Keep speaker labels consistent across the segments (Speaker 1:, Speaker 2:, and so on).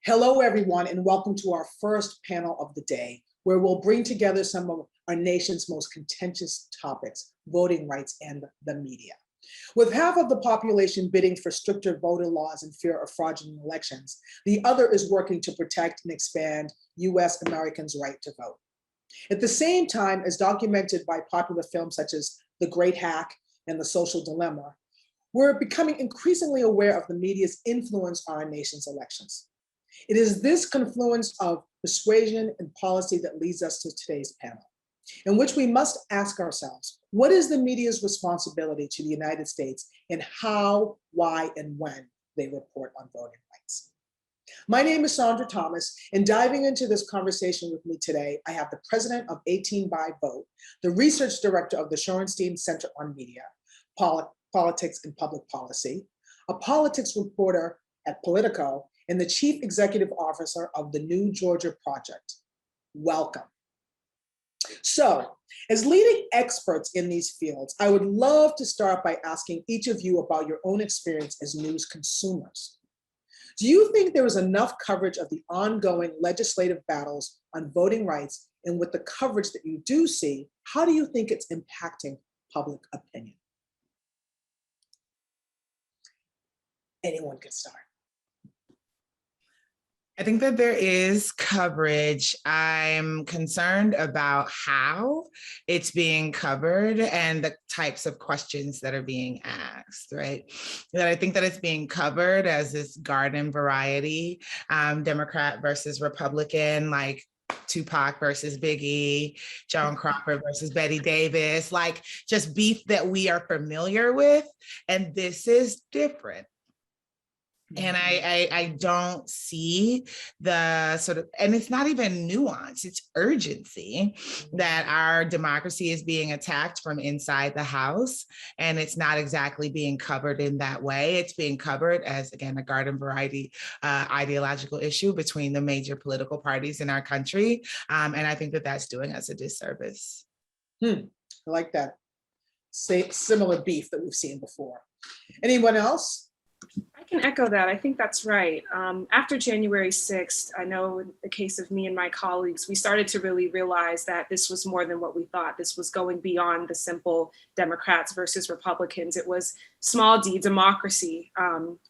Speaker 1: Hello, everyone, and welcome to our first panel of the day, where we'll bring together some of our nation's most contentious topics, voting rights and the media. With half of the population bidding for stricter voter laws in fear of fraudulent elections, the other is working to protect and expand US Americans' right to vote. At the same time, as documented by popular films such as The Great Hack and The Social Dilemma, we're becoming increasingly aware of the media's influence on our nation's elections. It is this confluence of persuasion and policy that leads us to today's panel, in which we must ask ourselves, what is the media's responsibility to the United States and how, why, and when they report on voting rights? My name is Saundra Thomas, and diving into this conversation with me today, I have the president of 18 by Vote, the research director of the Shorenstein Center on Media, Politics and Public Policy, a politics reporter at POLITICO, and the chief executive officer of the New Georgia Project. Welcome. So, as leading experts in these fields, I would love to start by asking each of you about your own experience as news consumers. Do you think there is enough coverage of the ongoing legislative battles on voting rights? And with the coverage that you do see, how do you think it's impacting public opinion? Anyone can start.
Speaker 2: I think that there is coverage. I'm concerned about how it's being covered and the types of questions that are being asked, right? That I think that it's being covered as this garden variety, Democrat versus Republican, like Tupac versus Biggie, Joan Crawford versus Betty Davis, like just beef that we are familiar with. And this is different. And I don't see the sort of, and it's not even nuance, it's urgency that our democracy is being attacked from inside the House. And it's not exactly being covered in that way. It's being covered as, again, a garden variety ideological issue between the major political parties in our country. And I think that that's doing us a disservice.
Speaker 1: I like that. Similar beef that we've seen before. Anyone else?
Speaker 3: I can echo that. I think that's right. After January 6th, I know in the case of me and my colleagues, we started to really realize that this was more than what we thought. This was going beyond the simple Democrats versus Republicans. It was small d democracy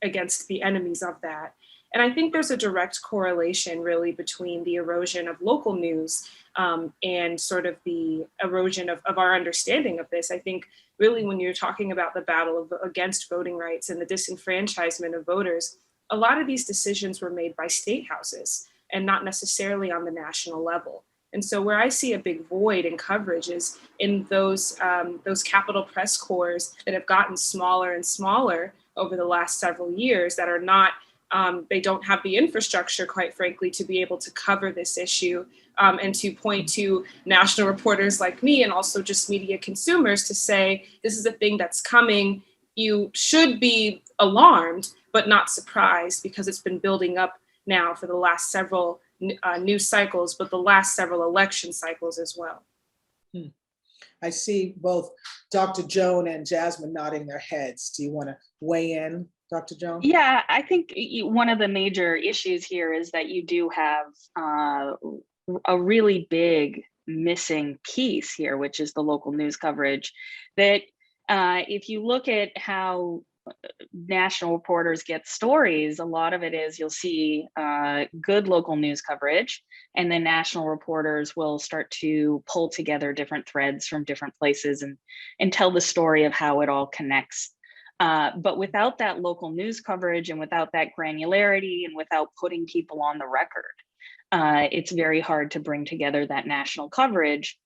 Speaker 3: against the enemies of that. And I think there's a direct correlation really between the erosion of local news and sort of the erosion of our understanding of this. I think really when you're talking about the battle against voting rights and the disenfranchisement of voters, a lot of these decisions were made by state houses and not necessarily on the national level. And so where I see a big void in coverage is in those capital press corps that have gotten smaller and smaller over the last several years that are not they don't have the infrastructure, quite frankly, to be able to cover this issue and to point to national reporters like me and also just media consumers to say, this is a thing that's coming. You should be alarmed, but not surprised because it's been building up now for the last several news cycles, but the last several election cycles as well.
Speaker 1: I see both Dr. Joan and Jazmin nodding their heads. Do you want to weigh in? Dr. Joan?
Speaker 4: Yeah, I think one of the major issues here is that you do have a really big missing piece here, which is the local news coverage. That if you look at how national reporters get stories, a lot of it is you'll see good local news coverage, and then national reporters will start to pull together different threads from different places and tell the story of how it all connects. But without that local news coverage and without that granularity and without putting people on the record, it's very hard to bring together that national coverage.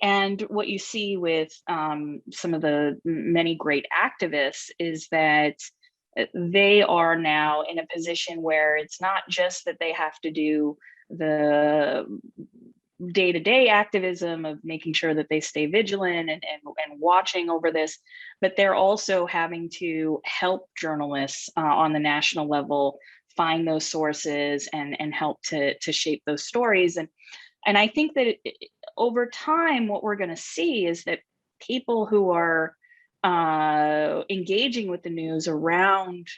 Speaker 4: And what you see with some of the many great activists is that they are now in a position where it's not just that they have to do the day-to-day activism of making sure that they stay vigilant and watching over this, but they're also having to help journalists on the national level find those sources and help to shape those stories. And I think that over time, what we're going to see is that people who are engaging with the news around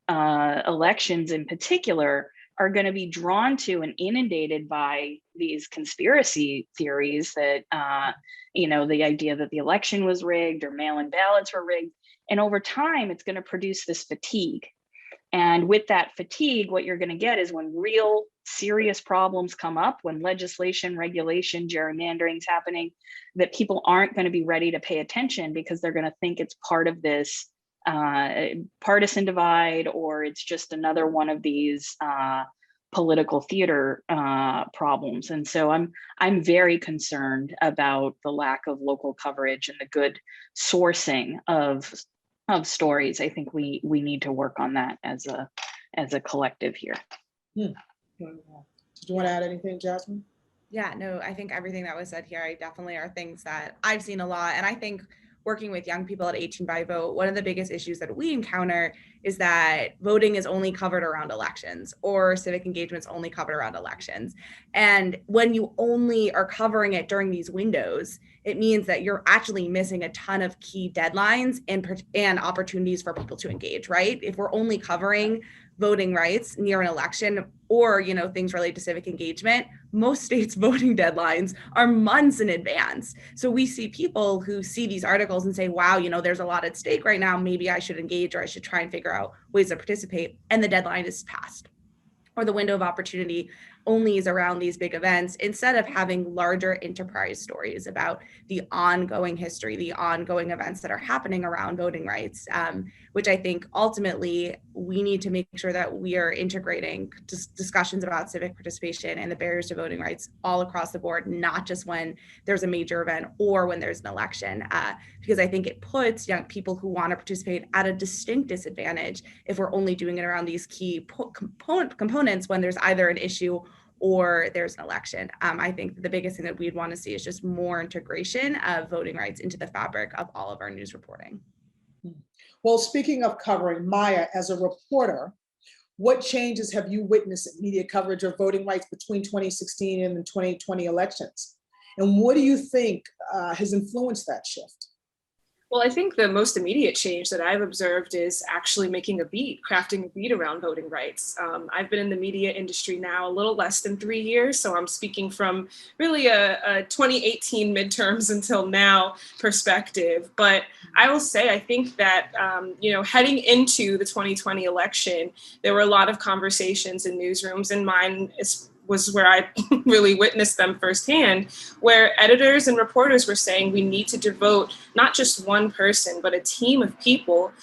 Speaker 4: elections in particular are going to be drawn to and inundated by these conspiracy theories that, the idea that the election was rigged or mail-in ballots were rigged. And over time, it's going to produce this fatigue. And with that fatigue, what you're going to get is when real serious problems come up, when legislation, regulation, gerrymandering is happening, that people aren't going to be ready to pay attention because they're going to think it's part of this partisan divide, or it's just another one of these political theater problems. And so I'm very concerned about the lack of local coverage and the good sourcing of stories. I think we need to work on that as a collective here.
Speaker 1: Did you want to add anything, Jazmin?
Speaker 5: Yeah, no, I think everything that was said here, I definitely are things that I've seen a lot. And I think working with young people at 18 by Vote, one of the biggest issues that we encounter is that voting is only covered around elections, or civic engagement is only covered around elections. And when you only are covering it during these windows, it means that you're actually missing a ton of key deadlines and opportunities for people to engage, right? If we're only covering voting rights near an election, or things related to civic engagement, most states' voting deadlines are months in advance. So we see people who see these articles and say, wow, there's a lot at stake right now, maybe I should engage, or I should try and figure out ways to participate, and the deadline is passed, or the window of opportunity only is around these big events, instead of having larger enterprise stories about the ongoing history, the ongoing events that are happening around voting rights, which I think ultimately we need to make sure that we are integrating discussions about civic participation and the barriers to voting rights all across the board, not just when there's a major event or when there's an election, because I think it puts young people who want to participate at a distinct disadvantage if we're only doing it around these key components when there's either an issue or there's an election. I think the biggest thing that we'd want to see is just more integration of voting rights into the fabric of all of our news reporting.
Speaker 1: Well, speaking of covering, Maya, as a reporter, what changes have you witnessed in media coverage of voting rights between 2016 and the 2020 elections? And what do you think has influenced that shift?
Speaker 3: Well, I think the most immediate change that I've observed is actually making a beat, crafting a beat around voting rights. I've been in the media industry now a little less than 3 years, so I'm speaking from really a 2018 midterms until now perspective. But I will say, I think that, heading into the 2020 election, there were a lot of conversations in newsrooms, and mine was where I really witnessed them firsthand, where editors and reporters were saying we need to devote not just one person, but a team of people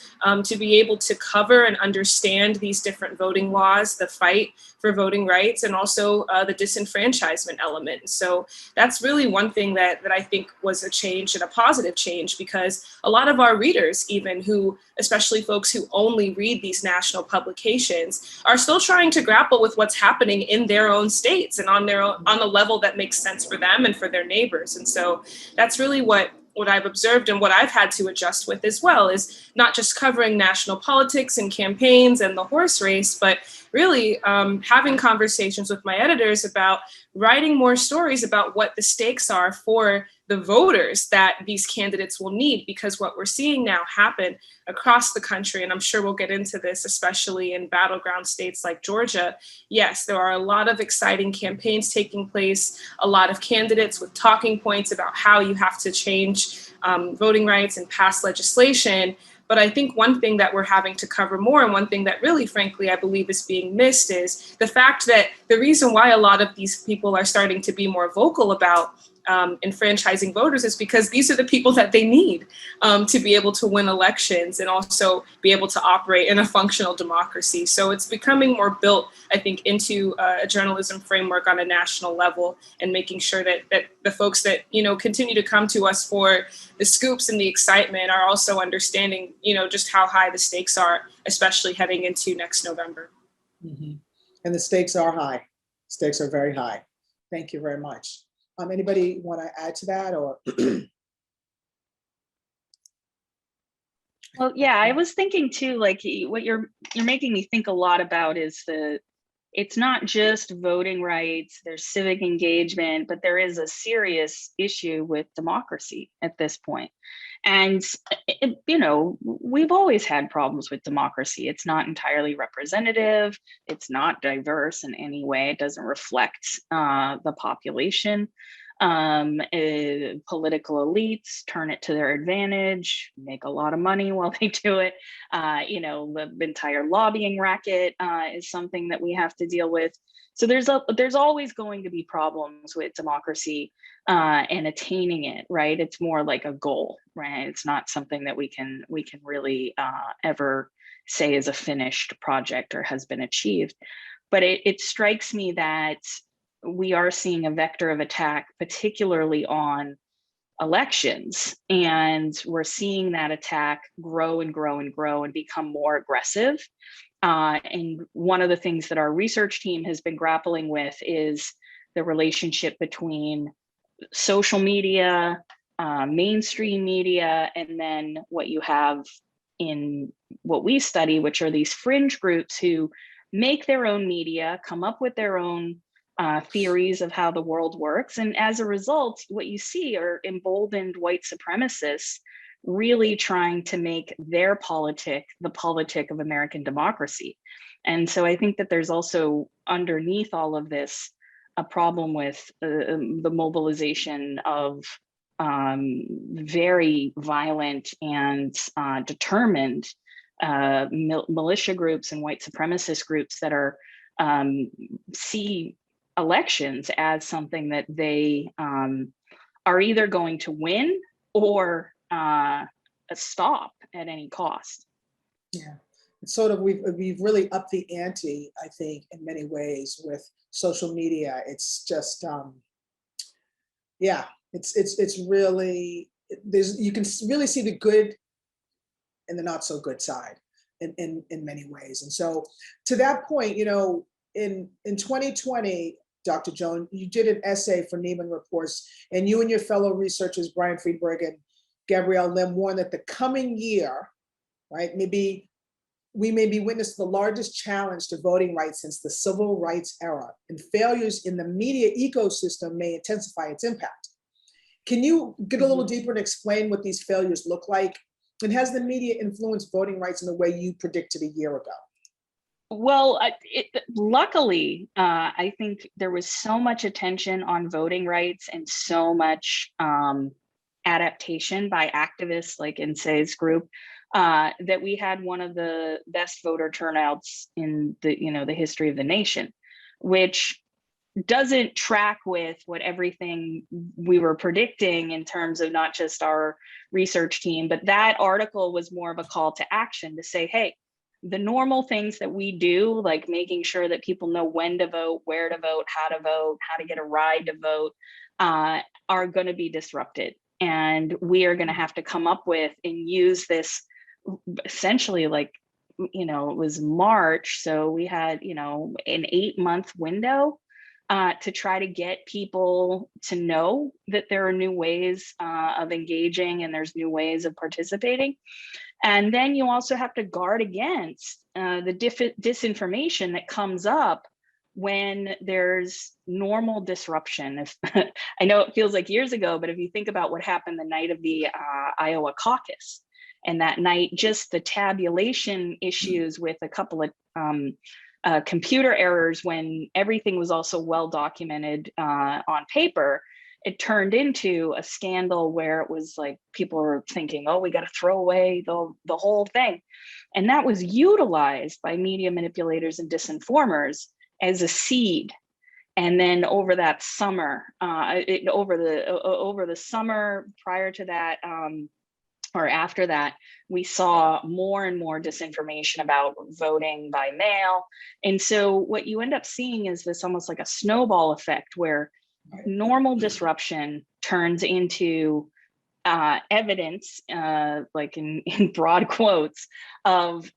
Speaker 3: to be able to cover and understand these different voting laws, the fight for voting rights, and also the disenfranchisement element. So that's really one thing that I think was a change, and a positive change, because a lot of our readers, even who, especially folks who only read these national publications, are still trying to grapple with what's happening in their own states and on a level that makes sense for them and for their neighbors. And so that's really what I've observed, and what I've had to adjust with as well, is not just covering national politics and campaigns and the horse race, but really having conversations with my editors about writing more stories about what the stakes are for the voters that these candidates will need, because what we're seeing now happen across the country, and I'm sure we'll get into this, especially in battleground states like Georgia, yes, there are a lot of exciting campaigns taking place, a lot of candidates with talking points about how you have to change voting rights and pass legislation. But I think one thing that we're having to cover more, and one thing that really, frankly, I believe is being missed, is the fact that the reason why a lot of these people are starting to be more vocal about enfranchising voters is because these are the people that they need to be able to win elections and also be able to operate in a functional democracy. So it's becoming more built, I think, into a journalism framework on a national level, and making sure that the folks that, continue to come to us for the scoops and the excitement are also understanding, just how high the stakes are, especially heading into next November.
Speaker 1: Mm-hmm. And the stakes are high. Stakes are very high. Thank you very much. Anybody want to add to that, or?
Speaker 4: Well, yeah, I was thinking too, like what you're making me think a lot about is it's not just voting rights, there's civic engagement, but there is a serious issue with democracy at this point. And, you know, we've always had problems with democracy. It's not entirely representative. It's not diverse in any way. It doesn't reflect the population. Political elites turn it to their advantage, make a lot of money while they do it. You know, the entire lobbying racket is something that we have to deal with. So there's always going to be problems with democracy and attaining it, right? It's more like a goal, right? It's not something that we can really ever say is a finished project or has been achieved. But it strikes me that we are seeing a vector of attack, particularly on elections. And we're seeing that attack grow and grow and grow and become more aggressive. And one of the things that our research team has been grappling with is the relationship between social media, mainstream media, and then what you have in what we study, which are these fringe groups who make their own media, come up with their own theories of how the world works. And as a result, what you see are emboldened white supremacists really trying to make their politic the politic of American democracy. And so I think that there's also underneath all of this a problem with the mobilization of very violent and determined militia groups and white supremacist groups that are see elections as something that they are either going to win or stop at any cost.
Speaker 1: Yeah, it's sort of we've really upped the ante, I think, in many ways with social media. It's just yeah, it's really you can really see the good and the not so good side in many ways. And so to that point, you know, in 2020, Dr. Joan, you did an essay for Neiman Reports, and you and your fellow researchers, Brian Friedberg and Gabrielle Lim, warned that the coming year, right, we may be witness to the largest challenge to voting rights since the civil rights era, and failures in the media ecosystem may intensify its impact. Can you get a little deeper and explain what these failures look like? And has the media influenced voting rights in the way you predicted a year ago?
Speaker 4: Well, luckily, I think there was so much attention on voting rights and so much adaptation by activists like Insay's group that we had one of the best voter turnouts in the history of the nation, which doesn't track with what everything we were predicting in terms of not just our research team, but that article was more of a call to action to say, hey, the normal things that we do, like making sure that people know when to vote, where to vote, how to get a ride to vote, are going to be disrupted. And we are going to have to come up with and use this essentially, like, you know, it was March. So we had, you know, an 8-month window to try to get people to know that there are new ways of engaging and there's new ways of participating. And then you also have to guard against the disinformation that comes up when there's normal disruption. I know it feels like years ago, but if you think about what happened the night of the Iowa caucus, and that night, just the tabulation issues with a couple of computer errors when everything was also well documented on paper, it turned into a scandal where it was like people were thinking, oh, we got to throw away the whole thing. And that was utilized by media manipulators and disinformers as a seed. And then over that summer, over the summer prior to that, or after that, we saw more and more disinformation about voting by mail. And so what you end up seeing is this almost like a snowball effect where normal disruption turns into evidence, like in broad quotes, of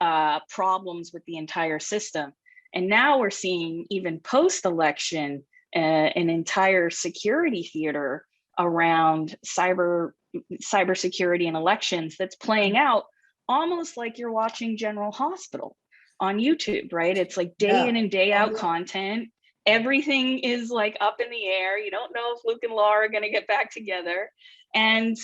Speaker 4: problems with the entire system. And now we're seeing, even post-election, an entire security theater around cybersecurity and elections that's playing out almost like you're watching General Hospital on YouTube, right? It's like day in and day out content. Everything is like up in the air. You don't know if Luke and Laura are going to get back together. And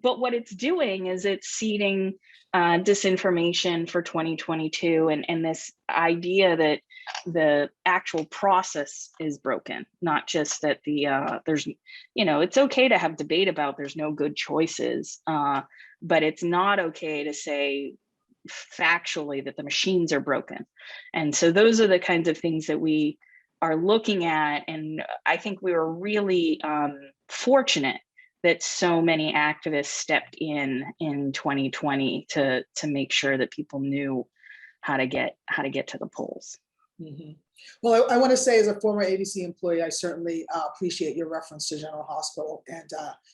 Speaker 4: but what it's doing is it's seeding disinformation for 2022, and this idea that the actual process is broken, not just that there's, it's okay to have debate about there's no good choices, but it's not okay to say factually that the machines are broken. And so those are the kinds of things that we are looking at. And I think we were really fortunate that so many activists stepped in 2020 to make sure that people knew how to get to the polls.
Speaker 1: Mm-hmm. Well, I want to say, as a former ABC employee, I certainly appreciate your reference to General Hospital, and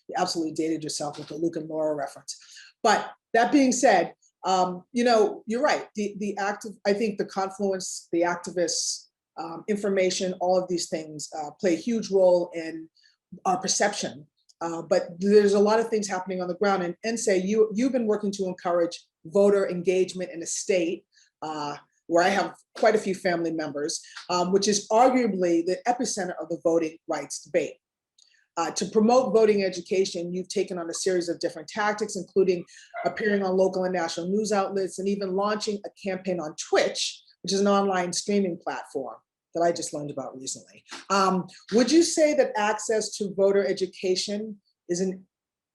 Speaker 1: you absolutely dated yourself with the Luke and Laura reference. But that being said, you're right. I think the confluence, the activists, information, all of these things play a huge role in our perception. But there's a lot of things happening on the ground. And say you've been working to encourage voter engagement in a state where I have quite a few family members, which is arguably the epicenter of the voting rights debate. To promote voting education, you've taken on a series of different tactics, including appearing on local and national news outlets, and even launching a campaign on Twitch, which is an online streaming platform that I just learned about recently. Would you say that access to voter education is an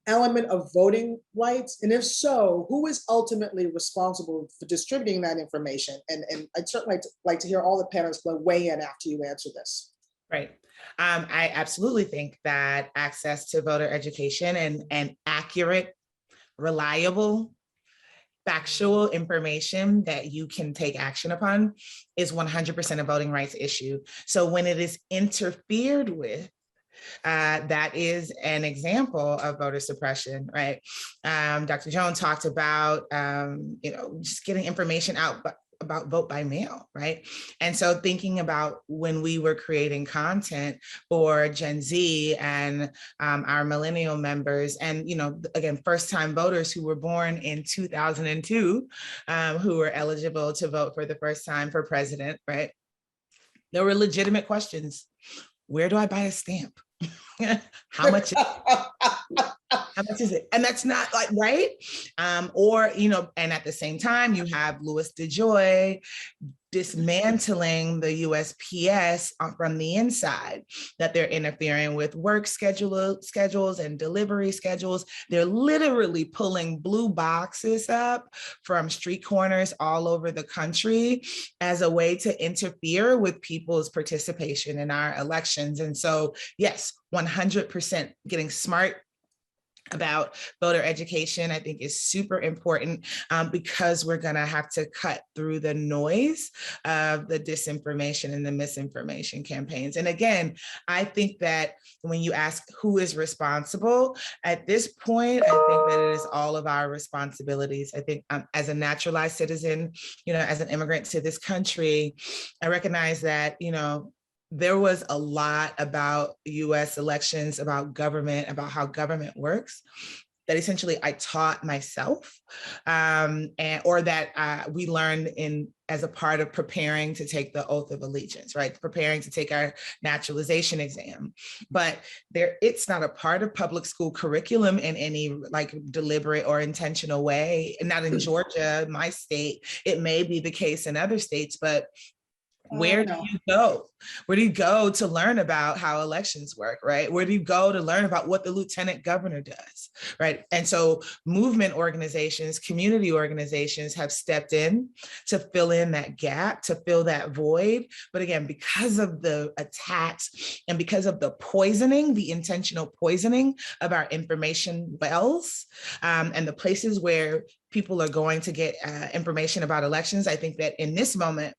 Speaker 1: element of voting rights? And if so, who is ultimately responsible for distributing that information? And I'd certainly like to hear all the panelists weigh in after you answer this.
Speaker 2: Right. I absolutely think that access to voter education and accurate, reliable, factual information that you can take action upon is 100% a voting rights issue. So when it is interfered with, that is an example of voter suppression, right? Dr. Joan talked about, just getting information out about vote by mail, right? And so thinking about when we were creating content for Gen Z and our millennial members, and again, first-time voters who were born in 2002, who were eligible to vote for the first time for president, right? There were legitimate questions. Where do I buy a stamp? How much? How much is it? And that's not like, right? And at the same time, you have Louis DeJoy dismantling the USPS from the inside, that they're interfering with work schedules and delivery schedules. They're literally pulling blue boxes up from street corners all over the country as a way to interfere with people's participation in our elections. And so, yes, 100% getting smart about voter education, I think, is super important because we're going to have to cut through the noise of the disinformation and the misinformation campaigns. And again, I think that when you ask who is responsible, at this point, I think that it is all of our responsibilities. I think as a naturalized citizen, as an immigrant to this country, I recognize that, there was a lot about US elections, about government, about how government works, that essentially I taught myself, or that we learned as a part of preparing to take the oath of allegiance, right? Preparing to take our naturalization exam. But it's not a part of public school curriculum in any deliberate or intentional way. And not in Georgia, my state. It may be the case in other states, but where do you go? Where do you go to learn about how elections work, right? Where do you go to learn about what the lieutenant governor does, right? And so movement organizations, community organizations have stepped in to fill in that gap, to fill that void. But again, because of the attacks and because of the poisoning, the intentional poisoning of our information wells, and the places where people are going to get information about elections, I think that in this moment,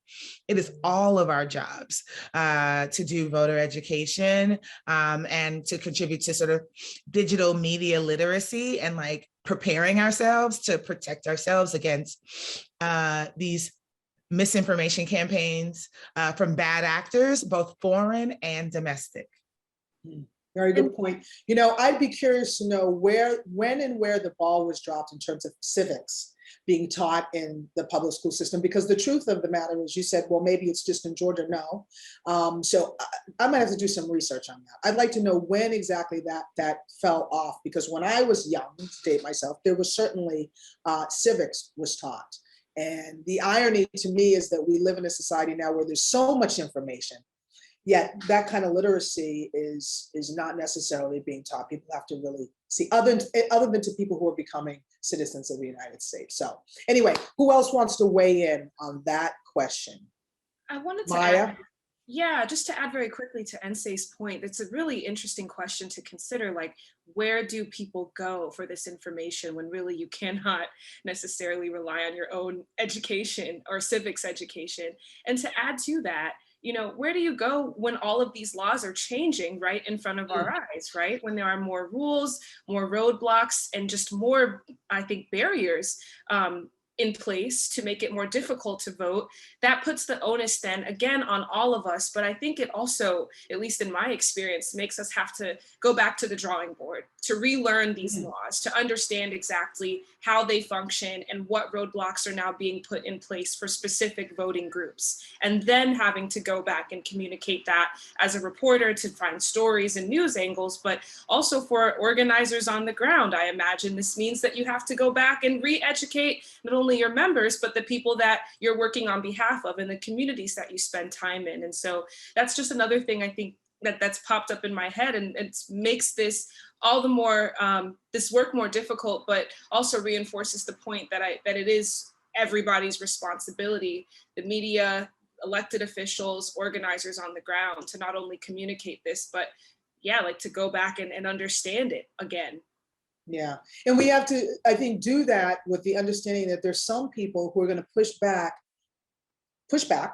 Speaker 2: it is all of our jobs to do voter education and to contribute to sort of digital media literacy and preparing ourselves to protect ourselves against these misinformation campaigns from bad actors, both foreign and domestic.
Speaker 1: Very good point. I'd be curious to know when and where the ball was dropped in terms of civics being taught in the public school system? Because the truth of the matter is, you said, well, maybe it's just in Georgia. No. I might have to do some research on that. I'd like to know when exactly that fell off, because when I was young, to date myself, there was certainly civics was taught. And the irony to me is that we live in a society now where there's so much information, yet that kind of literacy is not necessarily being taught. People have to really see, other than to people who are becoming citizens of the United States. So anyway, who else wants to weigh in on that question?
Speaker 3: I wanted to
Speaker 1: Maya?
Speaker 3: add, yeah, just to add very quickly to Nsei's point, it's a really interesting question to consider, like, where do people go for this information when really you cannot necessarily rely on your own education or civics education? And to add to that, you know, where do you go when all of these laws are changing right in front of our eyes, right? When there are more rules, more roadblocks, and just more, I think, barriers in place to make it more difficult to vote, that puts the onus then again on all of us. But I think it also, at least in my experience, makes us have to go back to the drawing board, to relearn these laws, to understand exactly how they function and what roadblocks are now being put in place for specific voting groups. And then having to go back and communicate that as a reporter to find stories and news angles, but also for organizers on the ground. I imagine this means that you have to go back and re-educate not only your members, but the people that you're working on behalf of and the communities that you spend time in. And so that's just another thing I think that's popped up in my head, and it makes this all the more, this work more difficult, but also reinforces the point that it is everybody's responsibility, the media, elected officials, organizers on the ground, to not only communicate this, but yeah, like to go back and understand it again.
Speaker 1: Yeah, and we have to, I think, do that with the understanding that there's some people who are going to push back,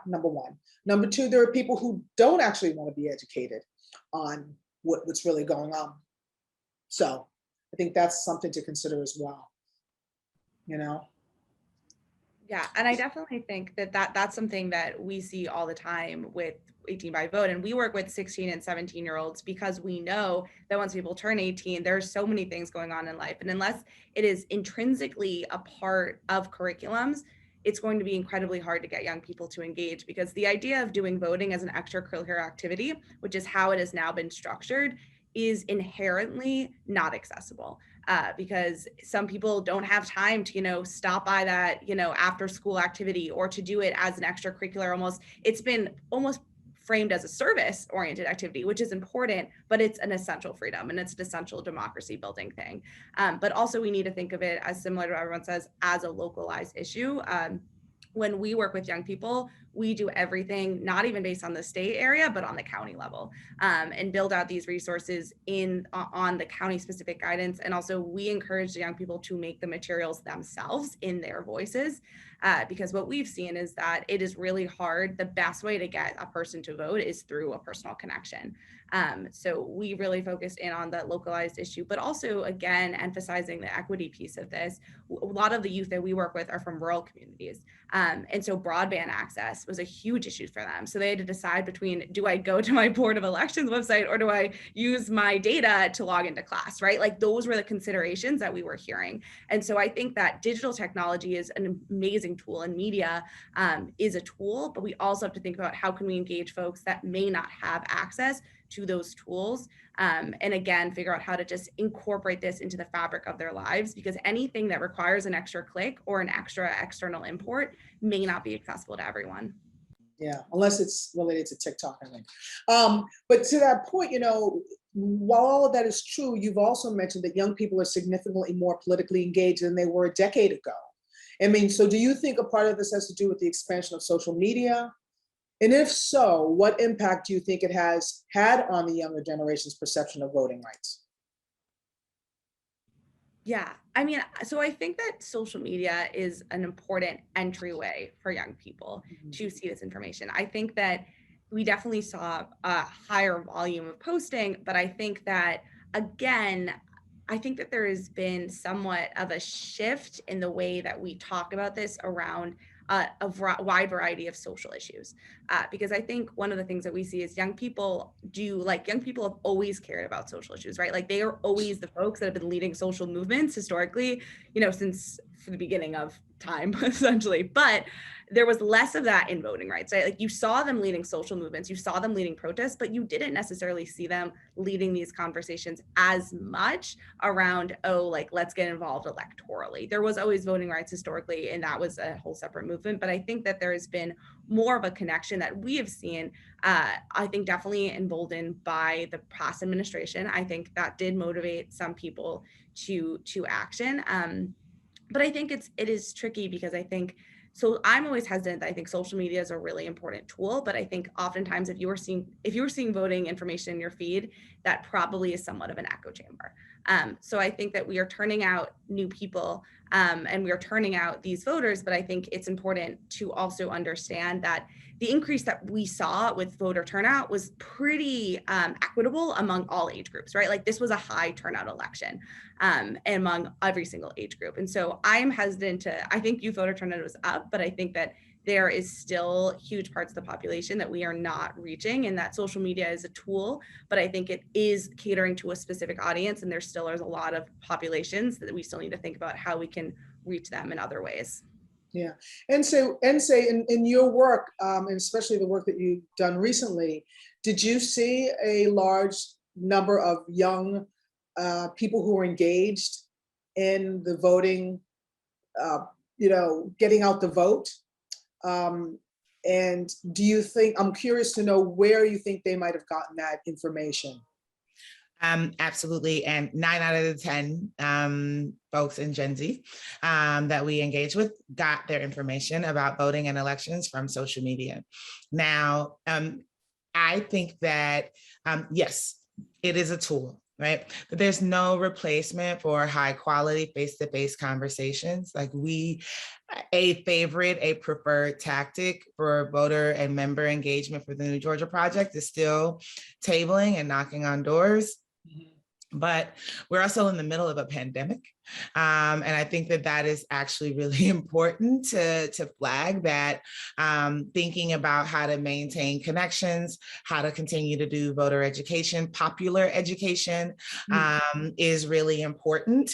Speaker 1: number one. Number two, there are people who don't actually want to be educated on what's really going on. So I think that's something to consider as well, you know?
Speaker 5: Yeah, and I definitely think that's something that we see all the time with 18 by vote. And we work with 16 and 17-year-olds because we know that once people turn 18, there's so many things going on in life. And unless it is intrinsically a part of curriculums, it's going to be incredibly hard to get young people to engage, because the idea of doing voting as an extracurricular activity, which is how it has now been structured, is inherently not accessible. Because some people don't have time to, stop by that, after school activity, or to do it as an extracurricular. It's been almost framed as a service oriented activity, which is important, but it's an essential freedom and it's an essential democracy building thing. But also we need to think of it as, similar to what everyone says, as a localized issue. When we work with young people, we do everything, not even based on the state area, but on the county level, and build out these resources on the county specific guidance. And also we encourage the young people to make the materials themselves in their voices, because what we've seen is that it is really hard. The best way to get a person to vote is through a personal connection. So we really focused in on the localized issue, but also, again, emphasizing the equity piece of this. A lot of the youth that we work with are from rural communities. And so broadband access was a huge issue for them. So they had to decide between, do I go to my Board of Elections website or do I use my data to log into class, right? Like those were the considerations that we were hearing. And so I think that digital technology is an amazing tool, and media is a tool, but we also have to think about how can we engage folks that may not have access to those tools, and again, figure out how to just incorporate this into the fabric of their lives, because anything that requires an extra click or an extra external import may not be accessible to everyone.
Speaker 1: Yeah, unless it's related to TikTok, I think. But to that point, while all of that is true, you've also mentioned that young people are significantly more politically engaged than they were a decade ago. I mean, so do you think a part of this has to do with the expansion of social media? And if so, what impact do you think it has had on the younger generation's perception of voting rights?
Speaker 5: Yeah, I mean, so I think that social media is an important entryway for young people to see this information. I think that we definitely saw a higher volume of posting, but I think that, again, I think that there has been somewhat of a shift in the way that we talk about this around wide variety of social issues. Because I think one of the things that we see is young people have always cared about social issues, right? Like they are always the folks that have been leading social movements historically, since the beginning of time, essentially. But there was less of that in voting rights, right? Like you saw them leading social movements, you saw them leading protests, but you didn't necessarily see them leading these conversations as much around, let's get involved electorally. There was always voting rights historically, and that was a whole separate movement. But I think that there has been more of a connection that we have seen, I think definitely emboldened by the past administration. I think that did motivate some people to action. But I think it is tricky because I think, so I'm always hesitant that I think social media is a really important tool, but I think oftentimes if you were seeing voting information in your feed, that probably is somewhat of an echo chamber. So I think that we are turning out new people and we are turning out these voters, but I think it's important to also understand that the increase that we saw with voter turnout was pretty equitable among all age groups, right? Like this was a high turnout election among every single age group. And so I'm hesitant I think youth voter turnout was up, but I think that there is still huge parts of the population that we are not reaching, and that social media is a tool, but I think it is catering to a specific audience, and there still is a lot of populations that we still need to think about how we can reach them in other ways.
Speaker 1: Yeah, and so in your work, and especially the work that you've done recently, did you see a large number of young people who were engaged in the voting, getting out the vote? And do you think, I'm curious to know where you think they might have gotten that information?
Speaker 2: Absolutely. And 9 out of the 10 folks in Gen Z that we engage with got their information about voting and elections from social media. Now, I think that, yes, it is a tool, right? But there's no replacement for high quality face-to-face conversations. Like a preferred tactic for voter and member engagement for the New Georgia Project is still tabling and knocking on doors. But we're also in the middle of a pandemic. And I think that is actually really important to flag that, thinking about how to maintain connections, how to continue to do voter education, popular education is really important.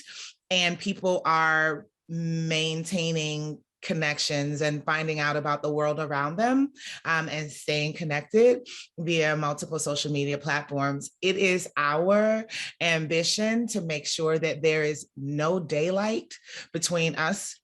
Speaker 2: And people are maintaining connections and finding out about the world around them and staying connected via multiple social media platforms. It is our ambition to make sure that there is no daylight between us,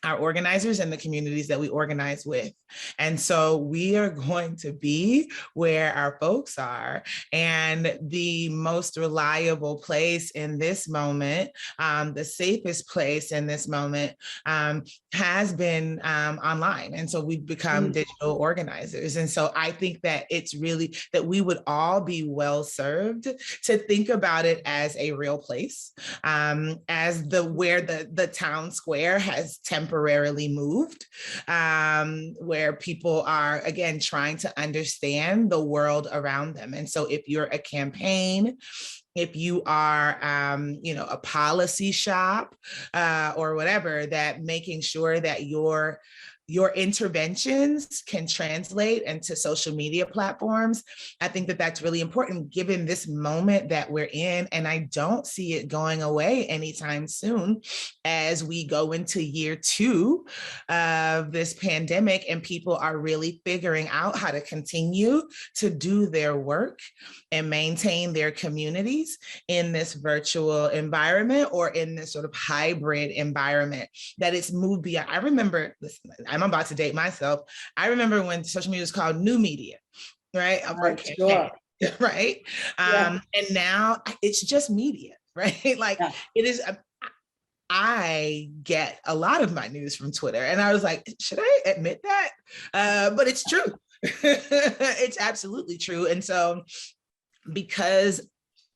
Speaker 2: our organizers, and the communities that we organize with. And so we are going to be where our folks are, and the most reliable place in this moment, the safest place in this moment has been online. And so we've become digital organizers. And so I think that it's really that we would all be well served to think about it as a real place, as where the town square has temporarily moved, where people are, again, trying to understand the world around them. And so if you're a campaign, if you are, a policy shop or whatever, that making sure that your interventions can translate into social media platforms. I think that that's really important given this moment that we're in. And I don't see it going away anytime soon as we go into year 2 of this pandemic, and people are really figuring out how to continue to do their work and maintain their communities in this virtual environment or in this sort of hybrid environment that it's moved beyond. I remember, listen, I'm about to date myself. I remember when social media was called new media, right?
Speaker 1: Sure.
Speaker 2: Right? And now it's just media, right? Like it is, I get a lot of my news from Twitter, and I was like, should I admit that? But it's true. It's absolutely true. And so because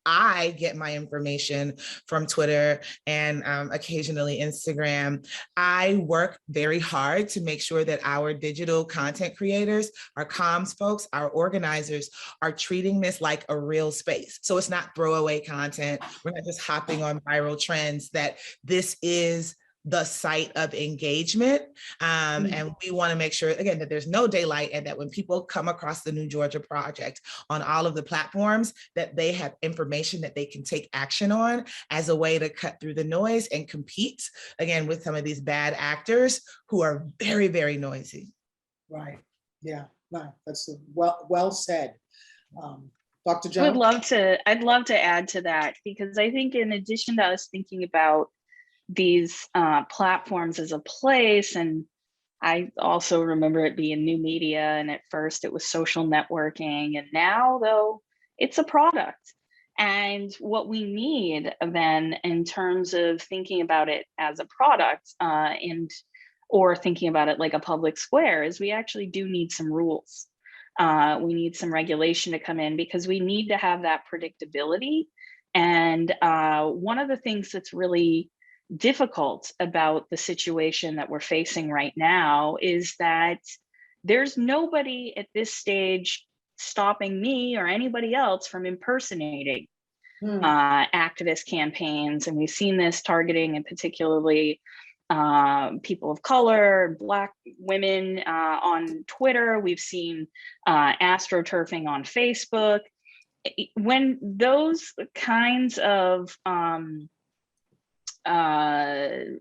Speaker 2: I get my information from Twitter and occasionally Instagram, I work very hard to make sure that our digital content creators, our comms folks, our organizers are treating this like a real space. So it's not throwaway content. We're not just hopping on viral trends, that this is the site of engagement. And we want to make sure, again, that there's no daylight, and that when people come across the New Georgia Project on all of the platforms, that they have information that they can take action on as a way to cut through the noise and compete, again, with some of these bad actors who are very, very noisy.
Speaker 1: Right. Yeah. No, that's well said. Dr. Joan?
Speaker 4: I'd love to add to that, because I think in addition to us thinking about these platforms as a place, and I also remember it being new media, and at first it was social networking, and now though it's a product. And what we need then in terms of thinking about it as a product or thinking about it like a public square is we actually do need some rules. We need some regulation to come in, because we need to have that predictability. And one of the things that's really difficult about the situation that we're facing right now is that there's nobody at this stage stopping me or anybody else from impersonating activist campaigns. And we've seen this targeting, and particularly people of color, Black women on Twitter. We've seen astroturfing on Facebook. When those kinds of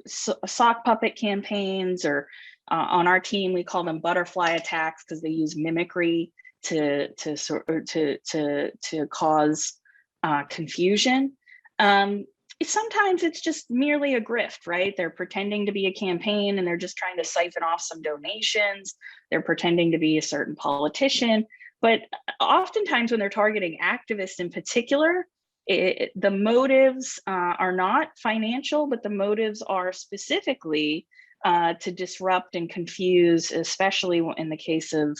Speaker 4: sock puppet campaigns, or on our team we call them butterfly attacks, because they use mimicry to cause confusion. Sometimes it's just merely a grift, right? They're pretending to be a campaign, and they're just trying to siphon off some donations. They're pretending to be a certain politician. But oftentimes when they're targeting activists in particular, the motives are not financial, but the motives are specifically to disrupt and confuse, especially in the case of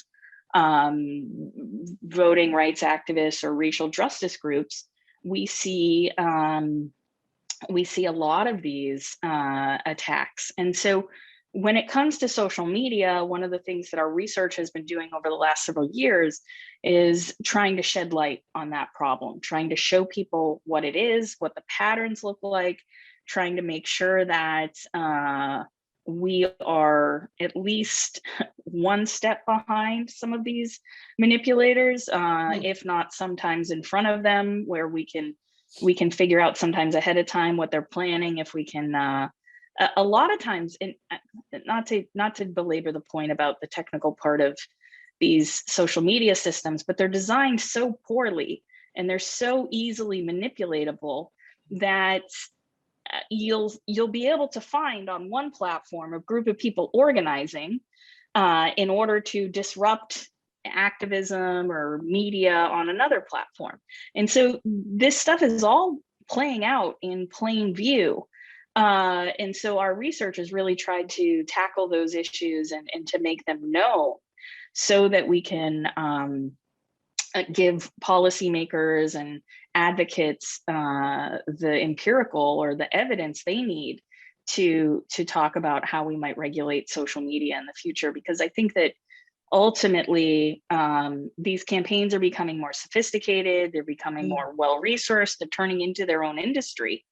Speaker 4: voting rights activists or racial justice groups. We see a lot of these attacks. And so when it comes to social media, one of the things that our research has been doing over the last several years is trying to shed light on that problem, trying to show people what it is, what the patterns look like, trying to make sure that we are at least one step behind some of these manipulators, if not sometimes in front of them, where we can figure out sometimes ahead of time what they're planning. If we can, a lot of times, and not to belabor the point about the technical part of these social media systems, but they're designed so poorly and they're so easily manipulatable that you'll be able to find on one platform a group of people organizing in order to disrupt activism or media on another platform. And so this stuff is all playing out in plain view. And so our research has really tried to tackle those issues and to make them known, so that we can give policymakers and advocates the empirical or the evidence they need to talk about how we might regulate social media in the future. Because I think that ultimately, these campaigns are becoming more sophisticated, they're becoming more well-resourced, they're turning into their own industry.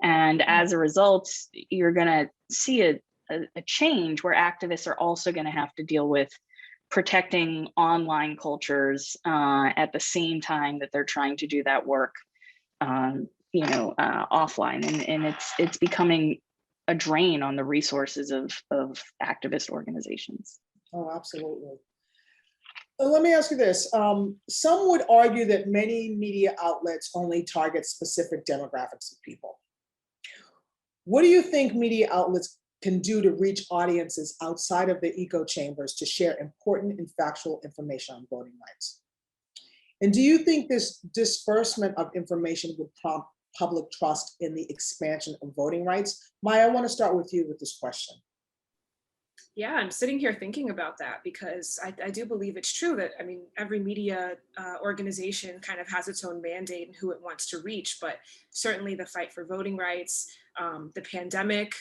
Speaker 4: And as a result, you're gonna see a change where activists are also gonna have to deal with protecting online cultures at the same time that they're trying to do that work, offline. And it's becoming a drain on the resources of activist organizations.
Speaker 1: Oh, absolutely. Let me ask you this. Some would argue that many media outlets only target specific demographics of people. What do you think media outlets can do to reach audiences outside of the echo chambers to share important and factual information on voting rights? And do you think this disbursement of information would prompt public trust in the expansion of voting rights? Maya, I want to start with you with this question.
Speaker 3: Yeah, I'm sitting here thinking about that, because I do believe it's true that, I mean, every media organization kind of has its own mandate and who it wants to reach, but certainly the fight for voting rights, the pandemic,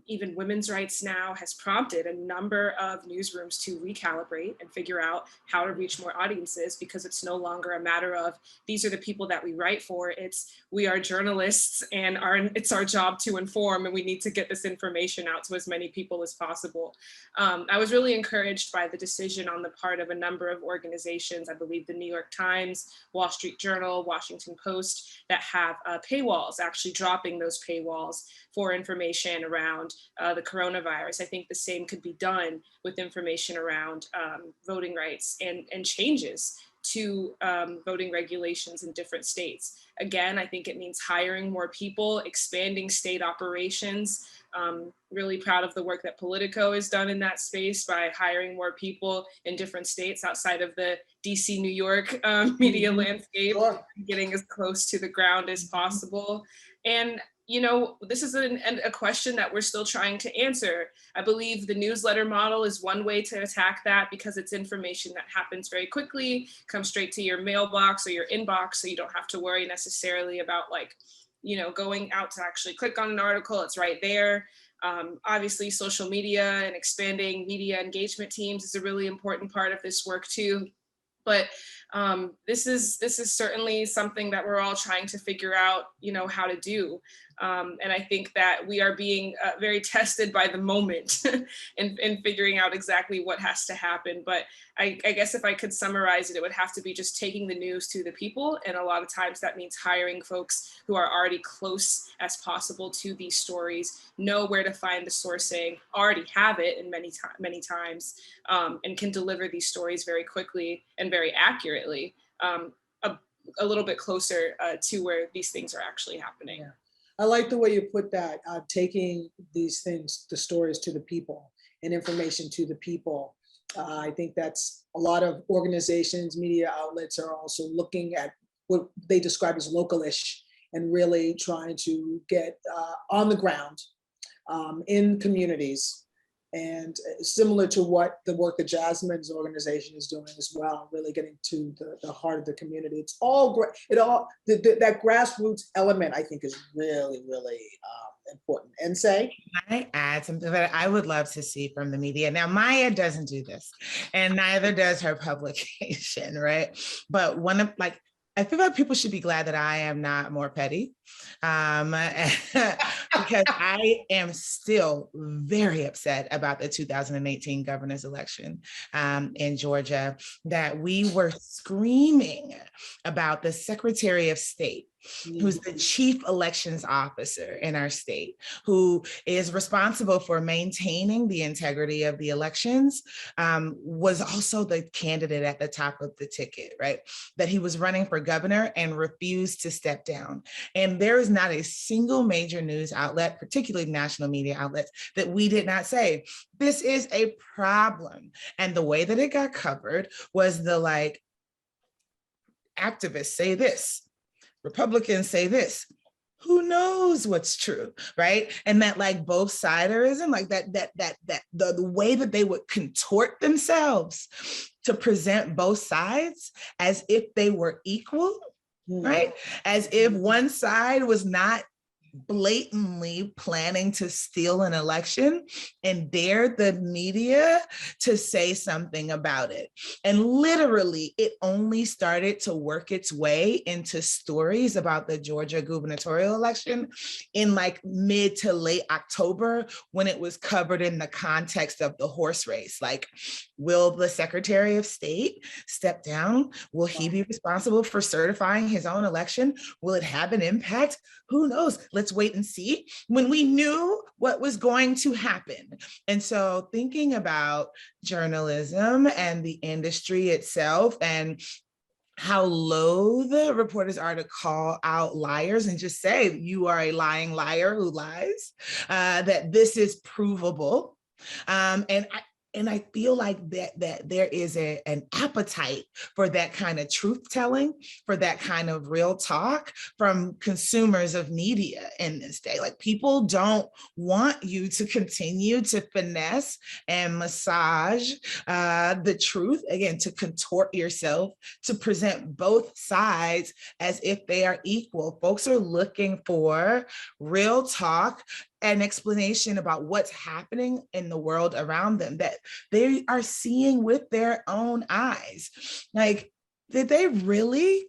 Speaker 3: Even women's rights now has prompted a number of newsrooms to recalibrate and figure out how to reach more audiences, because it's no longer a matter of these are the people that we write for. It's we are journalists and it's our job to inform, and we need to get this information out to as many people as possible. I was really encouraged by the decision on the part of a number of organizations, I believe the New York Times, Wall Street Journal, Washington Post, that have paywalls, actually dropping those paywalls for information around the coronavirus. I think the same could be done with information around voting rights and changes to voting regulations in different states. Again, I think it means hiring more people, expanding state operations. Really proud of the work that Politico has done in that space by hiring more people in different states outside of the DC, New York media landscape,
Speaker 1: Sure.
Speaker 3: getting as close to the ground as possible. And you know, this is a question that we're still trying to answer. I believe the newsletter model is one way to attack that, because it's information that happens very quickly, comes straight to your mailbox or your inbox, so you don't have to worry necessarily about like, you know, going out to actually click on an article. It's right there. Obviously, social media and expanding media engagement teams is a really important part of this work too. But this is certainly something that we're all trying to figure out, you know, how to do. And I think that we are being very tested by the moment in figuring out exactly what has to happen. But I guess if I could summarize it, it would have to be just taking the news to the people. And a lot of times that means hiring folks who are already close as possible to these stories, know where to find the sourcing, already have it in many times, and can deliver these stories very quickly and very accurately, a little bit closer to where these things are actually happening.
Speaker 1: Yeah. I like the way you put that, taking these things, the stories to the people and information to the people. I think that's a lot of organizations, media outlets are also looking at what they describe as localish and really trying to get on the ground in communities. And similar to what the work that Jazmin's organization is doing as well, really getting to the heart of the community. It's all great. That grassroots element, I think, is really, really important. And say,
Speaker 2: I add something that I would love to see from the media. Now, Maya doesn't do this, and neither does her publication, right? But I feel like people should be glad that I am not more petty, because I am still very upset about the 2018 governor's election in Georgia, that we were screaming about the Secretary of State, who's the chief elections officer in our state, who is responsible for maintaining the integrity of the elections, was also the candidate at the top of the ticket, right? That he was running for governor and refused to step down. And there is not a single major news outlet, particularly national media outlets, that we did not say, this is a problem. And the way that it got covered was the activists say this, Republicans say this. Who knows what's true, right? And that both siderism, the way that they would contort themselves to present both sides as if they were equal, right? As if one side was not blatantly planning to steal an election and dared the media to say something about it. And literally, it only started to work its way into stories about the Georgia gubernatorial election in mid to late October, when it was covered in the context of the horse race. Will the Secretary of State step down? Will he be responsible for certifying his own election? Will it have an impact? Who knows? Let's wait and see, when we knew what was going to happen. And so thinking about journalism and the industry itself, and how loath reporters are to call out liars and just say, you are a lying liar who lies, that this is provable. And I feel like that there is an appetite for that kind of truth telling, for that kind of real talk from consumers of media in this day. People don't want you to continue to finesse and massage the truth, again, to contort yourself, to present both sides as if they are equal. Folks are looking for real talk, an explanation about what's happening in the world around them that they are seeing with their own eyes. Like, did they really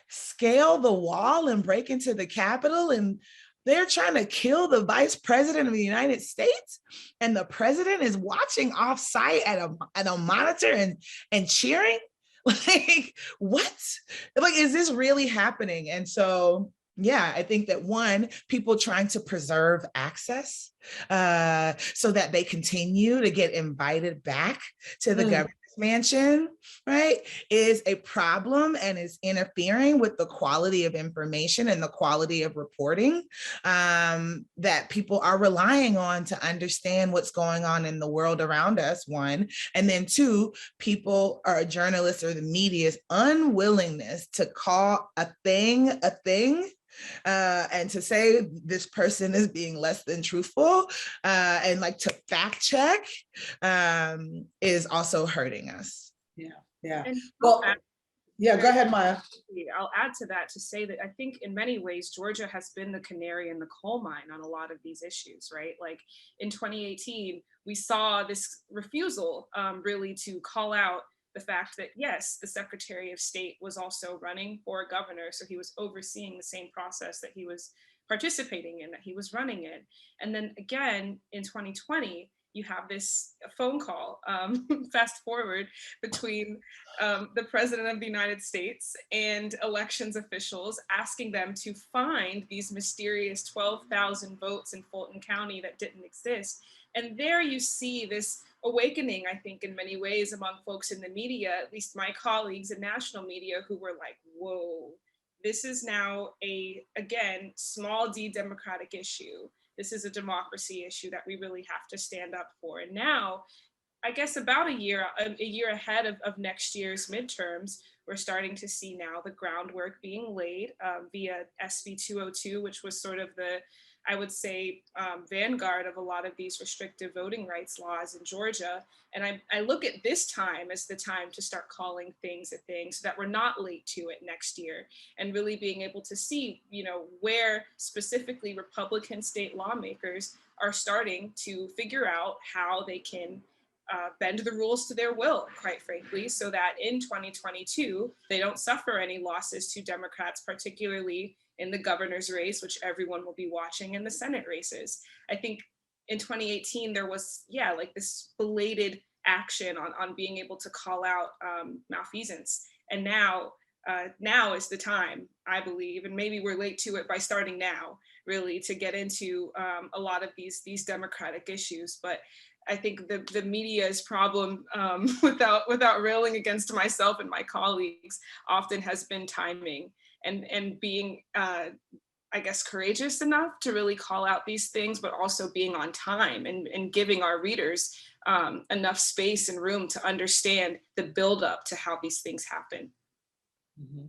Speaker 2: scale the wall and break into the Capitol, and they're trying to kill the vice president of the United States, and the president is watching off site at a monitor and cheering? Like, what? Like, is this really happening? And so, yeah, I think that one, people trying to preserve access so that they continue to get invited back to the government mansion, right, is a problem and is interfering with the quality of information and the quality of reporting that people are relying on to understand what's going on in the world around us, one. And then two, people or journalists or the media's unwillingness to call a thing, and to say this person is being less than truthful and like to fact check is also hurting us.
Speaker 1: Yeah.
Speaker 3: And
Speaker 1: Well, yeah, go ahead, Maya.
Speaker 3: I'll add to that to say that I think in many ways, Georgia has been the canary in the coal mine on a lot of these issues, right? Like in 2018, we saw this refusal really to call out the fact that, yes, the Secretary of State was also running for governor. So he was overseeing the same process that he was participating in, that he was running in. And then again, in 2020, you have this phone call, fast forward, between the President of the United States and elections officials, asking them to find these mysterious 12,000 votes in Fulton County that didn't exist. And there you see this awakening, I think, in many ways among folks in the media, at least my colleagues in national media, who were like, whoa, this is now again, small d democratic issue. This is a democracy issue that we really have to stand up for. And now, I guess about a year ahead of next year's midterms, we're starting to see now the groundwork being laid via SB 202, which was sort of the, I would say, vanguard of a lot of these restrictive voting rights laws in Georgia. And I look at this time as the time to start calling things a thing so that we're not late to it next year, and really being able to see, where specifically Republican state lawmakers are starting to figure out how they can bend the rules to their will, quite frankly, so that in 2022, they don't suffer any losses to Democrats, particularly in the governor's race, which everyone will be watching, in the Senate races. I think in 2018, there was, like this belated action on being able to call out malfeasance. And now is the time, I believe, and maybe we're late to it by starting now, really, to get into a lot of these democratic issues. But I think the media's problem, without railing against myself and my colleagues, often has been timing and being, I guess, courageous enough to really call out these things, but also being on time and giving our readers enough space and room to understand the buildup to how these things happen.
Speaker 1: Mm-hmm.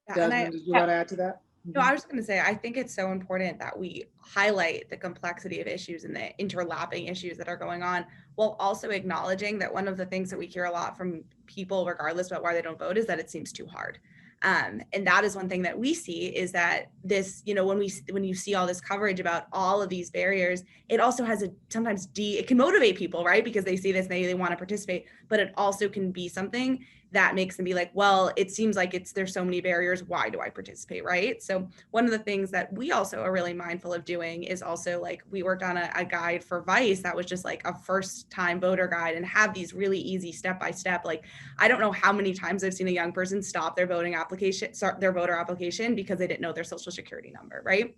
Speaker 5: Yeah,
Speaker 1: Jazmin, did you want to add to that?
Speaker 5: No, I was just going to say, I think it's so important that we highlight the complexity of issues and the interlapping issues that are going on, while also acknowledging that one of the things that we hear a lot from people, regardless about why they don't vote, is that it seems too hard. And that is one thing that we see, is that this, when you see all this coverage about all of these barriers, it also has it can motivate people, right? Because they see this, they want to participate, but it also can be something that makes them be like, well, it seems like there's so many barriers. Why do I participate, right? So one of the things that we also are really mindful of doing is also, like, we worked on a guide for Vice that was just like a first time voter guide, and have these really easy step-by-step, like, I don't know how many times I've seen a young person stop their voter application because they didn't know their social security number, right?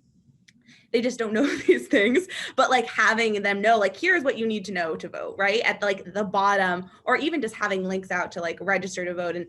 Speaker 5: They just don't know these things, but like having them know, like, here's what you need to know to vote, right? At like the bottom, or even just having links out to like register to vote. And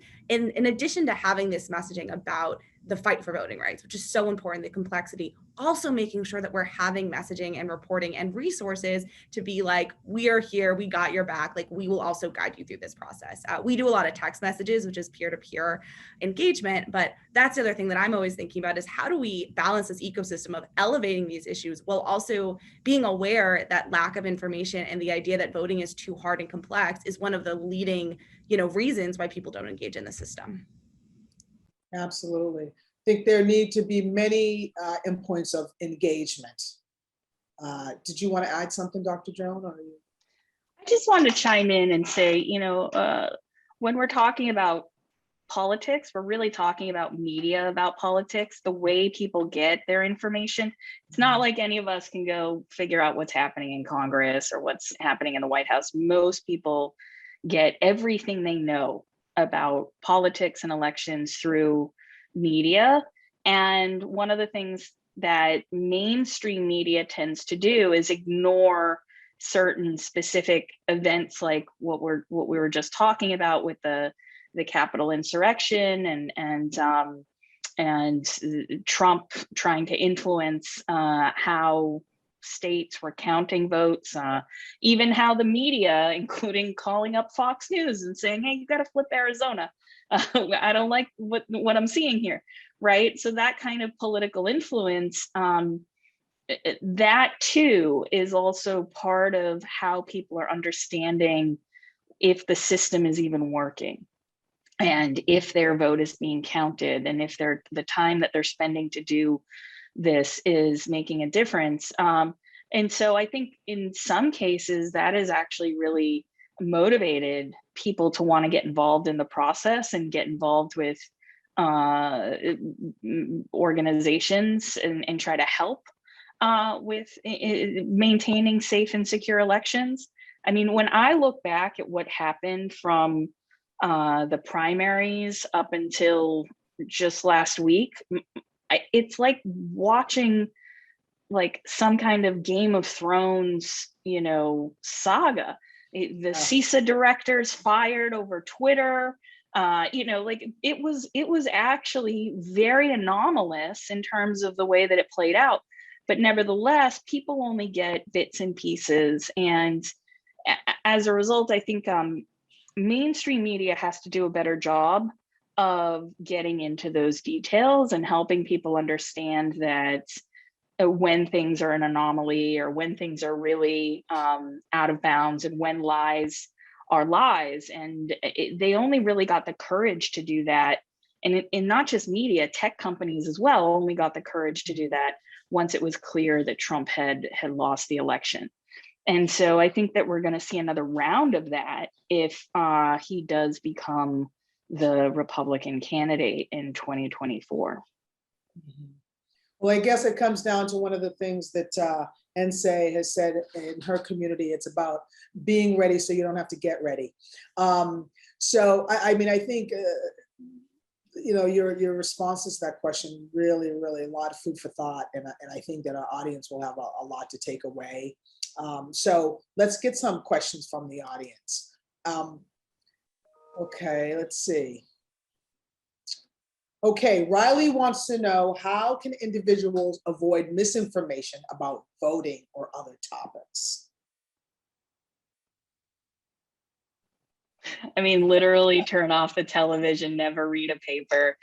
Speaker 5: in addition to having this messaging about the fight for voting rights, which is so important, the complexity, also making sure that we're having messaging and reporting and resources to be like, we are here, we got your back, like, we will also guide you through this process. We do a lot of text messages, which is peer-to-peer engagement, but that's the other thing that I'm always thinking about, is how do we balance this ecosystem of elevating these issues while also being aware that lack of information and the idea that voting is too hard and complex is one of the leading, reasons why people don't engage in the system.
Speaker 1: Absolutely. I think there need to be many endpoints of engagement. Did you want to add something, Dr. Joan? Or you...
Speaker 4: I just wanted to chime in and say, when we're talking about politics, we're really talking about media, about politics, the way people get their information. It's not like any of us can go figure out what's happening in Congress or what's happening in the White House. Most people get everything they know about politics and elections through media. And one of the things that mainstream media tends to do is ignore certain specific events, like what we were just talking about with the Capitol insurrection and Trump trying to influence how states were counting votes, even how the media, including calling up Fox News and saying, hey, you got to flip Arizona. I don't like what I'm seeing here, right? So that kind of political influence, that too is also part of how people are understanding if the system is even working, and if their vote is being counted, and if the time that they're spending to do this is making a difference. And so I think in some cases that is actually really motivated people to want to get involved in the process and get involved with organizations and try to help with maintaining safe and secure elections. I mean, when I look back at what happened from the primaries up until just last week, it's like watching like some kind of Game of Thrones, saga. The CISA directors fired over Twitter. Like it was actually very anomalous in terms of the way that it played out. But nevertheless, people only get bits and pieces. And as a result, I think mainstream media has to do a better job of getting into those details and helping people understand that when things are an anomaly or when things are really out of bounds and when lies are lies. And they only really got the courage to do that. And not just media, tech companies as well only got the courage to do that once it was clear that Trump had lost the election. And so I think that we're going to see another round of that if he does become the Republican candidate in 2024.
Speaker 1: Mm-hmm. Well, I guess it comes down to one of the things that NSA has said in her community. It's about being ready so you don't have to get ready. So I mean, I think, your responses to that question, really, really a lot of food for thought. And I think that our audience will have a lot to take away. So let's get some questions from the audience. Okay, let's see. Okay, Riley wants to know, how can individuals avoid misinformation about voting or other topics?
Speaker 4: I mean, literally turn off the television, never read a paper,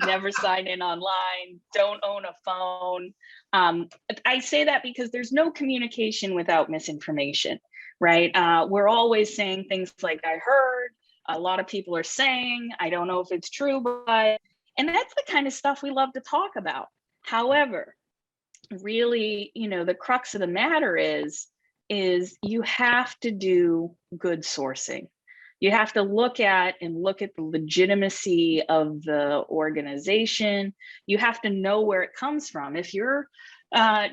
Speaker 4: never sign in online, don't own a phone. I say that because there's no communication without misinformation, right? We're always saying things like, I heard, a lot of people are saying, I don't know if it's true, but, and that's the kind of stuff we love to talk about. However, really, the crux of the matter is you have to do good sourcing. You have to look at the legitimacy of the organization. You have to know where it comes from. If you're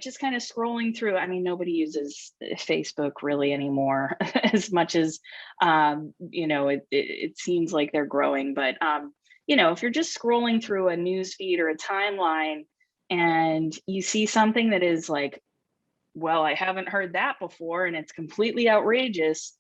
Speaker 4: just kind of scrolling through, I mean, nobody uses Facebook really anymore as much as, it seems like they're growing. But, if you're just scrolling through a news feed or a timeline and you see something that is like, well, I haven't heard that before and it's completely outrageous,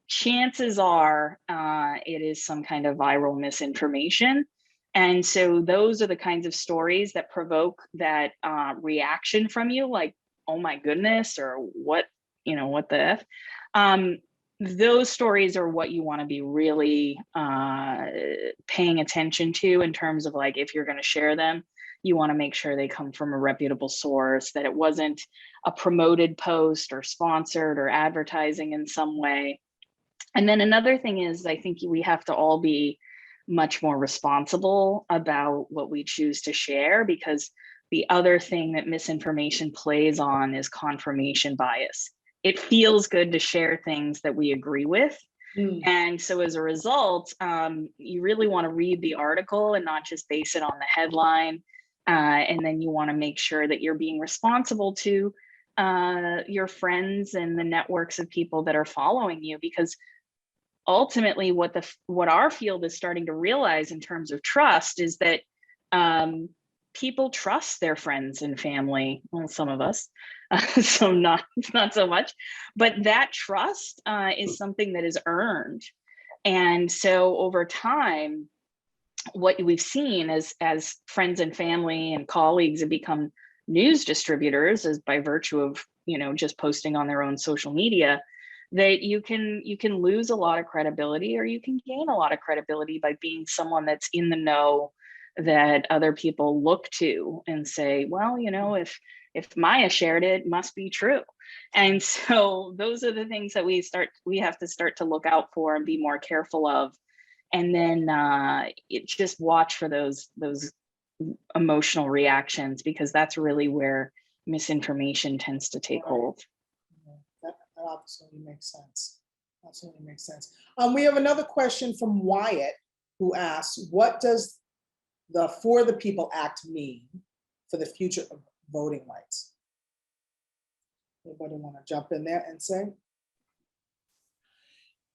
Speaker 4: chances are it is some kind of viral misinformation. And so those are the kinds of stories that provoke that reaction from you, like, oh my goodness, or what the F. Those stories are what you want to be really paying attention to in terms of, like, if you're going to share them, you want to make sure they come from a reputable source, that it wasn't a promoted post or sponsored or advertising in some way. And then another thing is, I think we have to all be much more responsible about what we choose to share, because The other thing that misinformation plays on is confirmation bias. It feels good to share things that we agree with. And so as a result, you really want to read the article and not just base it on the headline. And then you want to make sure that you're being responsible to your friends and the networks of people that are following you, because ultimately what our field is starting to realize in terms of trust is that people trust their friends and family. Well, some of us, so not so much, but that trust is something that is earned. And so over time, what we've seen as friends and family and colleagues have become news distributors, as by virtue of, you know, just posting on their own social media, that you can lose a lot of credibility, or you can gain a lot of credibility by being someone that's in the know, that other people look to and say, well, you know, if Maya shared it, must be true. And so those are the things that we have to start to look out for and be more careful of. And then just watch for those emotional reactions, because that's really where misinformation tends to take hold.
Speaker 1: That absolutely makes sense. Absolutely makes sense. We have another question from Wyatt, who asks, what does the For the People Act mean for the future of voting rights? Anybody want to jump in there and say?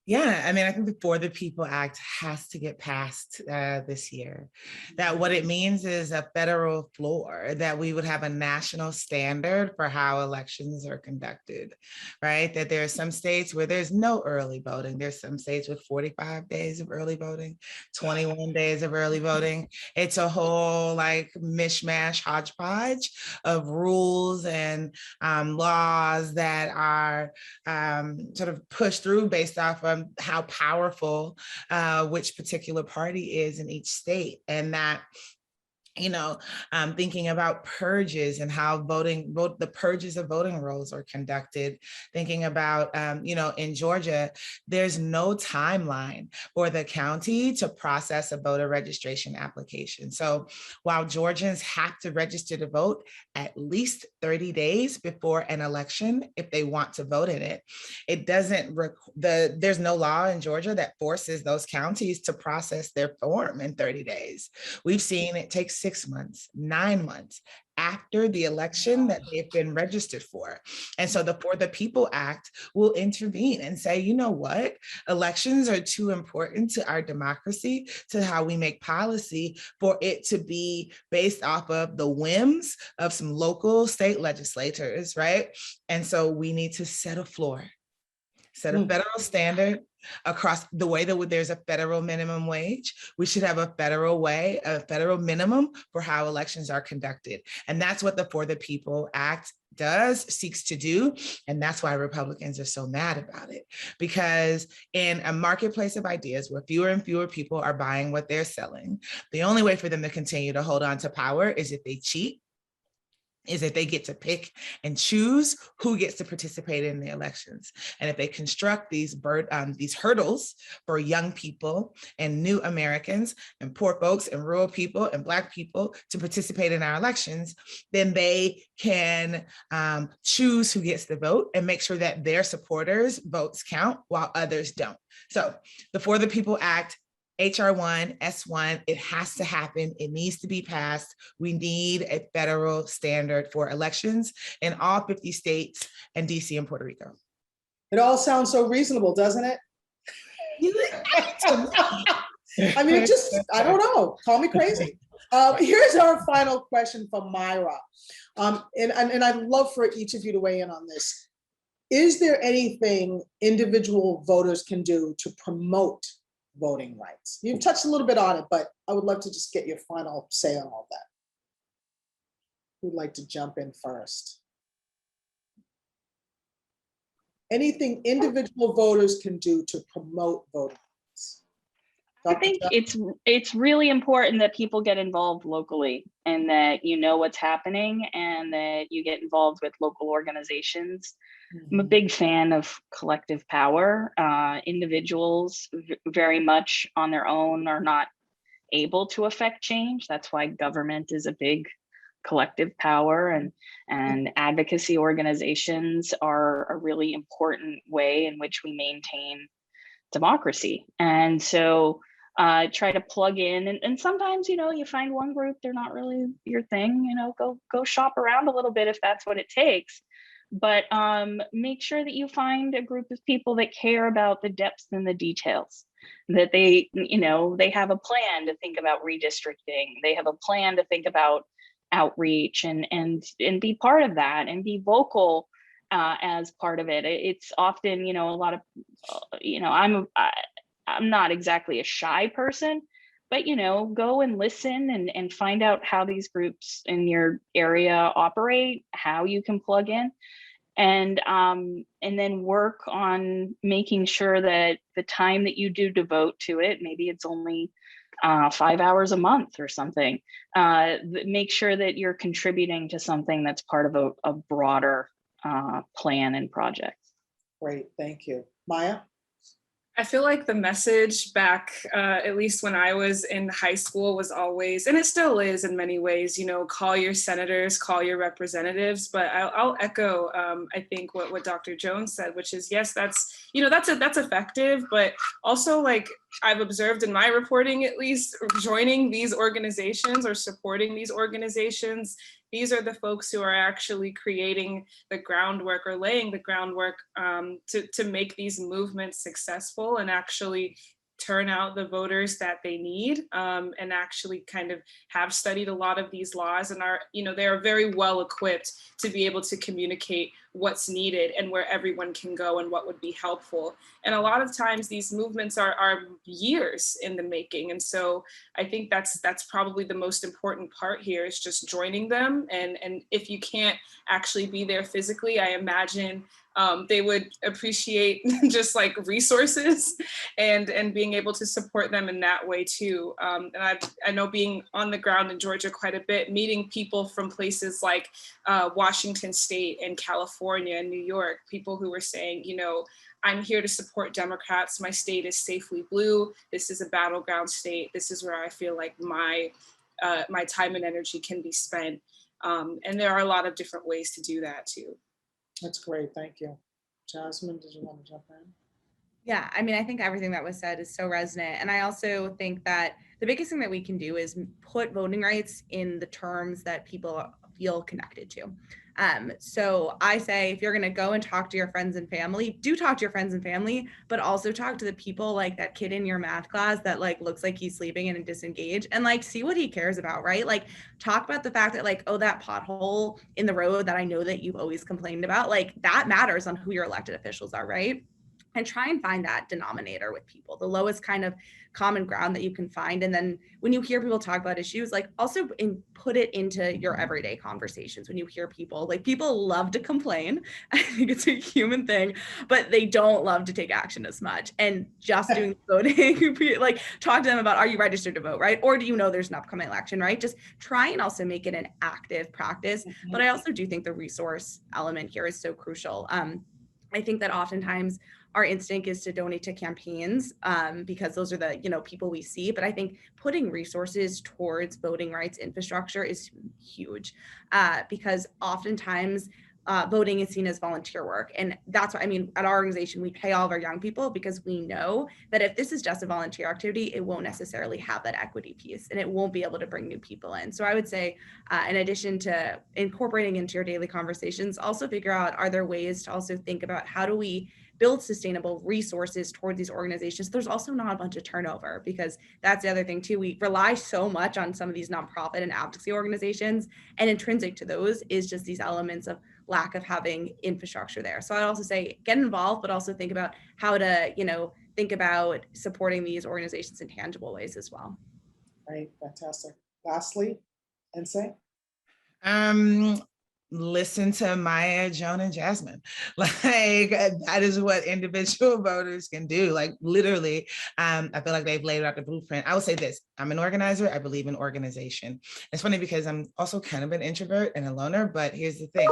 Speaker 2: Yeah, I mean, I think the For the People Act has to get passed this year. That what it means is a federal floor, that we would have a national standard for how elections are conducted, right? That there are some states where there's no early voting. There's some states with 45 days of early voting, 21 days of early voting. It's a whole like mishmash, hodgepodge of rules and laws that are sort of pushed through based off of how powerful which particular party is in each state. And that, you know, thinking about purges and how the purges of voting rolls are conducted, thinking about, you know, in Georgia, there's no timeline for the county to process a voter registration application. So while Georgians have to register to vote at least 30 days before an election if they want to vote in it, it doesn't, there's no law in Georgia that forces those counties to process their form in 30 days. We've seen it take 6 months, 9 months after the election that they've been registered for. And so the For the People Act will intervene and say, you know what, elections are too important to our democracy, to how we make policy, for it to be based off of the whims of some local state legislators, right? And so we need to set a floor, set a federal standard across the way that there's a federal minimum wage. We should have a federal minimum for how elections are conducted. And that's what the For the People Act seeks to do. And that's why Republicans are so mad about it. Because in a marketplace of ideas where fewer and fewer people are buying what they're selling, the only way for them to continue to hold on to power is if they cheat, is that they get to pick and choose who gets to participate in the elections. And if they construct these hurdles for young people and new Americans and poor folks and rural people and Black people to participate in our elections, then they can choose who gets to vote and make sure that their supporters' votes count while others don't. So the For the People Act, HR 1, S1, it has to happen. It needs to be passed. We need a federal standard for elections in all 50 states and DC and Puerto Rico.
Speaker 1: It all sounds so reasonable, doesn't it? I mean, it just, I don't know, call me crazy. Here's our final question from Myra. And I'd love for each of you to weigh in on this. Is there anything individual voters can do to promote voting rights? You've touched a little bit on it, but I would love to just get your final say on all that. Who'd like to jump in first? Anything individual voters can do to promote voting rights?
Speaker 4: I think it's really important that people get involved locally, and that you know what's happening, and that you get involved with local organizations. I'm a big fan of collective power. Individuals very much on their own are not able to affect change. That's why government is a big collective power and advocacy organizations are a really important way in which we maintain democracy. And so try to plug in, and sometimes, you know, you find one group, they're not really your thing, you know, go shop around a little bit if that's what it takes. But make sure that you find a group of people that care about the depths and the details, that they, you know, they have a plan to think about redistricting, they have a plan to think about outreach and be part of that and be vocal as part of it. It's often, you know, a lot of, you know, I'm not exactly a shy person, but, you know, go and listen and find out how these groups in your area operate, how you can plug in, and then work on making sure that the time that you do devote to it, maybe it's only 5 hours a month or something, make sure that you're contributing to something that's part of a broader plan and project.
Speaker 1: Great, thank you. Maya?
Speaker 3: I feel like the message back, at least when I was in high school, was always, and it still is in many ways, you know, call your senators, call your representatives. But I'll echo, I think what Dr. Joan said, which is, yes, that's, you know, that's effective, but also, like, I've observed in my reporting, at least, joining these organizations or supporting these organizations, these are the folks who are actually creating the groundwork or laying the groundwork to make these movements successful and actually turn out the voters that they need, and actually kind of have studied a lot of these laws and are, you know, they are very well equipped to be able to communicate what's needed and where everyone can go and what would be helpful. And a lot of times these movements are years in the making. And so I think that's probably the most important part here, is just joining them. And if you can't actually be there physically, I imagine they would appreciate just like resources and being able to support them in that way too. And I know, being on the ground in Georgia quite a bit, meeting people from places like Washington State and California and New York, people who were saying, you know, I'm here to support Democrats. My state is safely blue. This is a battleground state. This is where I feel like my time and energy can be spent. And there are a lot of different ways to do that too.
Speaker 1: That's great, thank you. Jazmin, did you want to jump in?
Speaker 5: Yeah, I mean, I think everything that was said is so resonant. And I also think that the biggest thing that we can do is put voting rights in the terms that people feel connected to. So I say, if you're going to go and talk to your friends and family, do talk to your friends and family, but also talk to the people, like that kid in your math class that like looks like he's sleeping and disengaged, and like see what he cares about, right? Like talk about the fact that like, oh, that pothole in the road that I know that you've always complained about, like that matters on who your elected officials are, right? And try and find that denominator with people, the lowest kind of common ground that you can find. And then when you hear people talk about issues, like also put it into your everyday conversations. When you hear people, like people love to complain. I think it's a human thing, but they don't love to take action as much. And just doing voting, like talk to them about, are you registered to vote, right? Or do you know there's an upcoming election, right? Just try and also make it an active practice. But I also do think the resource element here is so crucial. I think that oftentimes our instinct is to donate to campaigns because those are the, you know, people we see. But I think putting resources towards voting rights infrastructure is huge because oftentimes voting is seen as volunteer work. And that's what I mean, at our organization, we pay all of our young people because we know that if this is just a volunteer activity, it won't necessarily have that equity piece and it won't be able to bring new people in. So I would say, in addition to incorporating into your daily conversations, also figure out, are there ways to also think about how do we build sustainable resources toward these organizations? There's also not a bunch of turnover, because that's the other thing too. We rely so much on some of these nonprofit and advocacy organizations, and intrinsic to those is just these elements of lack of having infrastructure there. So I'd also say get involved, but also think about how to, you know, think about supporting these organizations in tangible ways as well.
Speaker 1: Right, fantastic. Lastly, Ense?
Speaker 2: Listen to Maya, Joan, and Jazmin. Like that is what individual voters can do. Like literally, I feel like they've laid out the blueprint. I would say this: I'm an organizer. I believe in organization. It's funny because I'm also kind of an introvert and a loner. But here's the thing: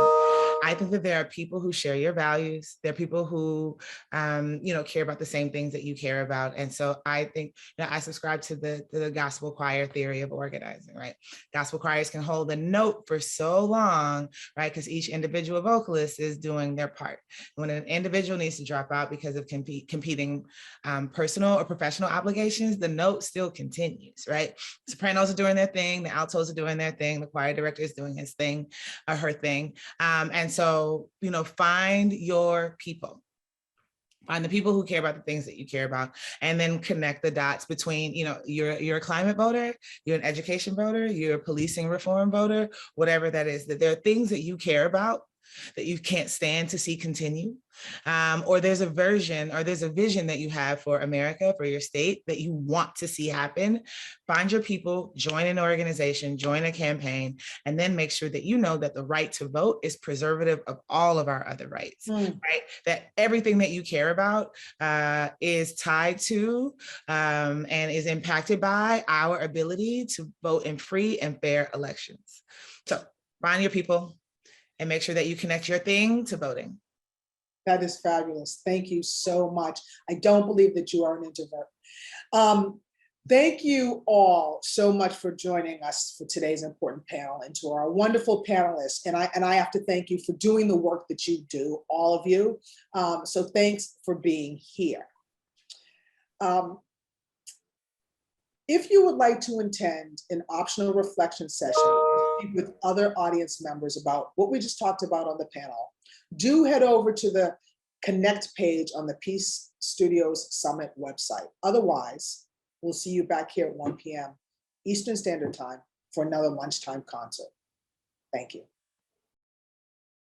Speaker 2: I think that there are people who share your values. There are people who, care about the same things that you care about. And so I think, I subscribe to the gospel choir theory of organizing, right? Gospel choirs can hold a note for so long, right? Because each individual vocalist is doing their part. When an individual needs to drop out because of competing personal or professional obligations, the note still continues, right? Sopranos are doing their thing, the altos are doing their thing, the choir director is doing his thing or her thing. And so, find your people. Find the people who care about the things that you care about, and then connect the dots between, you're a climate voter, you're an education voter, you're a policing reform voter, whatever that is, that there are things that you care about that you can't stand to see continue. Or there's a vision that you have for America, for your state, that you want to see happen. Find your people, join an organization, join a campaign, and then make sure that you know that the right to vote is preservative of all of our other rights, right? That everything that you care about is tied to and is impacted by our ability to vote in free and fair elections. So find your people and make sure that you connect your thing to voting.
Speaker 1: That is fabulous. Thank you so much. I don't believe that you are an introvert. Thank you all so much for joining us for today's important panel, and to our wonderful panelists. And I have to thank you for doing the work that you do, all of you. So thanks for being here. If you would like to attend an optional reflection session with other audience members about what we just talked about on the panel, do head over to the Connect page on the Peace Studios Summit website. Otherwise, we'll see you back here at 1 p.m. Eastern Standard Time for another lunchtime concert. Thank you.